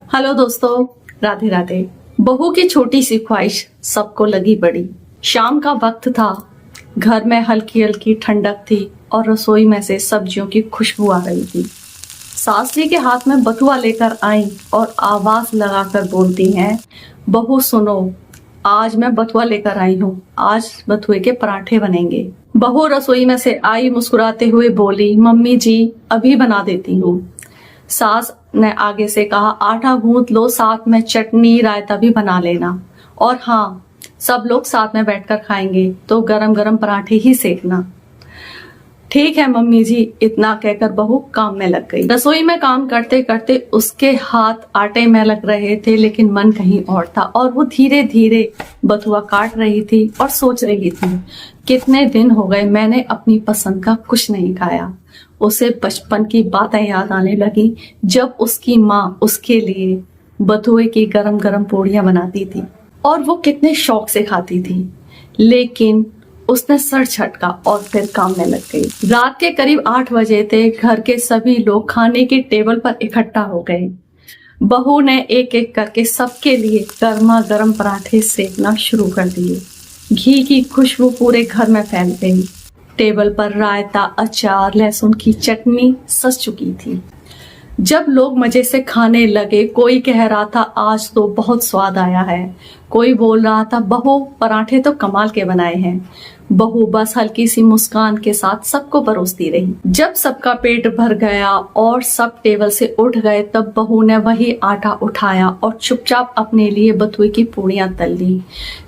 Hello दोस्तों, राधे राधे। बहू की छोटी सी ख्वाहिश सबको लगी बड़ी। शाम का वक्त था, घर में हल्की हल्की ठंडक थी और रसोई में से सब्जियों की खुशबू आ रही थी। सास जी के हाथ में बथुआ लेकर आई और आवाज लगाकर बोलती हैं, बहू सुनो, आज मैं बथुआ लेकर आई हूँ, आज बथुए के पराठे बनेंगे। बहू रसोई में से आई मुस्कुराते हुए बोली, मम्मी जी अभी बना देती हूँ। सास ने आगे से कहा, आटा गूंथ लो, साथ में चटनी रायता भी बना लेना, और हाँ, सब लोग साथ में बैठकर खाएंगे तो गरम गरम पराठे ही सेकना। ठीक है मम्मी जी, इतना कहकर बहू काम में लग गई। रसोई में काम करते करते उसके हाथ आटे में लग रहे थे, लेकिन मन कहीं और था और वो धीरे धीरे बथुआ काट रही थी और सोच रही थी, कितने दिन हो गए मैंने अपनी पसंद का कुछ नहीं खाया। उसे बचपन की बातें याद आने लगी, जब उसकी माँ उसके लिए बथुए की गरम गरम पूड़ियां बनाती थी और वो कितने शौक से खाती थी। लेकिन उसने सर झटका और फिर काम में लग गई। रात के करीब 8 बजे थे। घर के सभी लोग खाने की टेबल पर इकट्ठा हो गए। बहू ने एक एक करके सबके लिए गर्मा गर्म पराठे सेकना शुरू कर दिए। घी की खुशबू पूरे घर में फैल गई। टेबल पर रायता, अचार, लहसुन की चटनी सज चुकी थी। जब लोग मजे से खाने लगे, कोई कह रहा था आज तो बहुत स्वाद आया है, कोई बोल रहा था बहू पराठे तो कमाल के बनाए हैं। बहू बस हल्की सी मुस्कान के साथ सबको परोसती रही। जब सबका पेट भर गया और सब टेबल से उठ गए, तब बहू ने वही आटा उठाया और चुपचाप अपने लिए बथुए की पूड़ियां तल ली।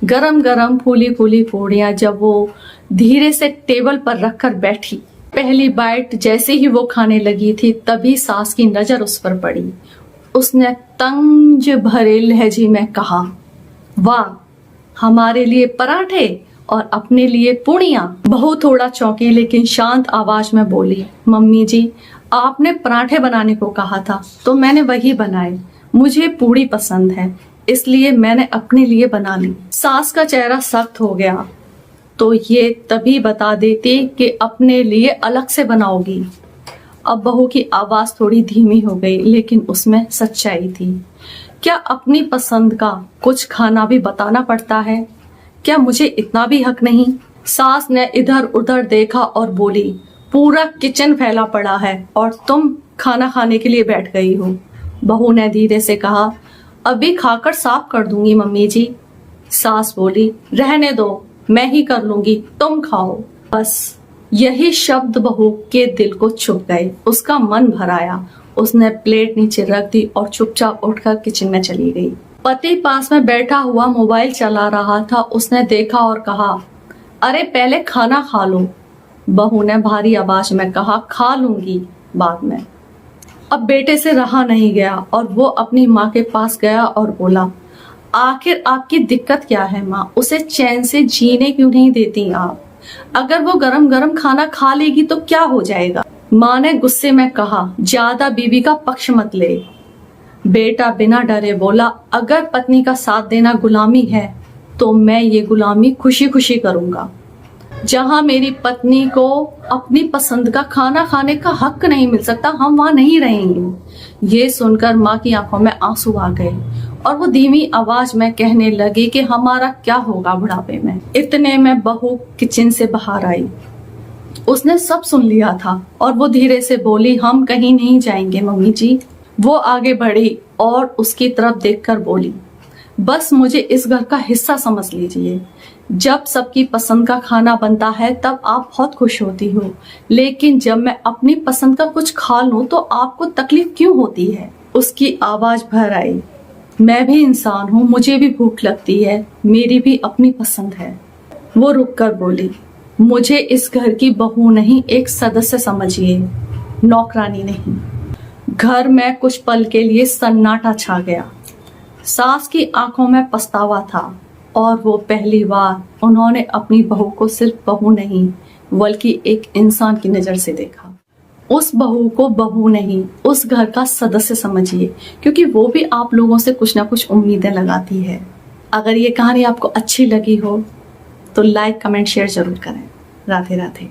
गरम गरम फूली फूली पूड़ियां जब वो धीरे से टेबल पर रखकर बैठी, पहली बाइट जैसे ही वो खाने लगी थी, तभी सास की नजर उस पर पड़ी। उसने तंज भरे लहजे में कहा, वाह, हमारे लिए पराठे और अपने लिए पूड़ियां। बहू थोड़ा चौंकी लेकिन शांत आवाज में बोली, मम्मी जी आपने पराठे बनाने को कहा था तो मैंने वही बनाए। मुझे पूड़ी पसंद है, इसलिए मैंने अपने लिए बना ली। सास का चेहरा सख्त हो गया, तो ये तभी बता देती कि अपने लिए अलग से बनाओगी। अब बहू की आवाज थोड़ी धीमी हो गई, लेकिन उसमें सच्चाई थी। क्या अपनी पसंद का कुछ खाना भी बताना पड़ता है? क्या मुझे इतना भी हक नहीं? सास ने इधर उधर देखा और बोली, पूरा किचन फैला पड़ा है और तुम खाना खाने के लिए बैठ गई हो। बहू ने धीरे से कहा, अभी खाकर साफ कर दूंगी मम्मी जी। सास बोली, रहने दो, मैं ही कर लूंगी, तुम खाओ। बस यही शब्द बहू के दिल को छुप गए। उसका मन भर आया। उसने प्लेट नीचे रख दी और चुपचाप उठकर किचन में चली गई। पति पास में बैठा हुआ मोबाइल चला रहा था। उसने देखा और कहा, अरे पहले खाना खा लो। बहू ने भारी आवाज में कहा, खा लूंगी बाद में। अब बेटे से रहा नहीं गया और वो अपनी माँ के पास गया और बोला, आखिर आपकी दिक्कत क्या है माँ? उसे चैन से जीने क्यों नहीं देती आप? अगर वो गरम गरम खाना खा लेगी तो क्या हो जाएगा? माँ ने गुस्से में कहा, ज्यादा बीवी का पक्ष मत ले। बेटा बिना डरे बोला, अगर पत्नी का साथ देना गुलामी है तो मैं ये गुलामी खुशी खुशी करूंगा। जहां मेरी पत्नी को अपनी पसंद का खाना खाने का हक नहीं मिल सकता, हम वहां नहीं रहेंगे। ये सुनकर माँ की आंखों में आंसू आ गए और वो धीमी आवाज में कहने लगी कि हमारा क्या होगा बुढ़ापे में। इतने में बहू किचन से बाहर आई। उसने सब सुन लिया था और वो धीरे से बोली, हम कहीं नहीं जाएंगे मम्मी जी। वो आगे बढ़ी और उसकी तरफ देखकर बोली, बस मुझे इस घर का हिस्सा समझ लीजिए। जब सबकी पसंद का खाना बनता है तब आप बहुत खुश होती हो, लेकिन जब मैं अपनी पसंद का कुछ खा लूं तो आपको तकलीफ क्यों होती है? उसकी आवाज भर आई, मैं भी इंसान हूँ, मुझे भी भूख लगती है, मेरी भी अपनी पसंद है। वो रुक कर बोली, मुझे इस घर की बहू नहीं, एक सदस्य समझिए, नौकरानी नहीं। घर में कुछ पल के लिए सन्नाटा छा गया। सास की आंखों में पछतावा था और वो पहली बार उन्होंने अपनी बहू को सिर्फ बहू नहीं बल्कि एक इंसान की नजर से देखा। उस बहू को बहू नहीं, उस घर का सदस्य समझिए, क्योंकि वो भी आप लोगों से कुछ ना कुछ उम्मीदें लगाती है। अगर ये कहानी आपको अच्छी लगी हो तो लाइक, कमेंट, शेयर जरूर करें। राधे राधे।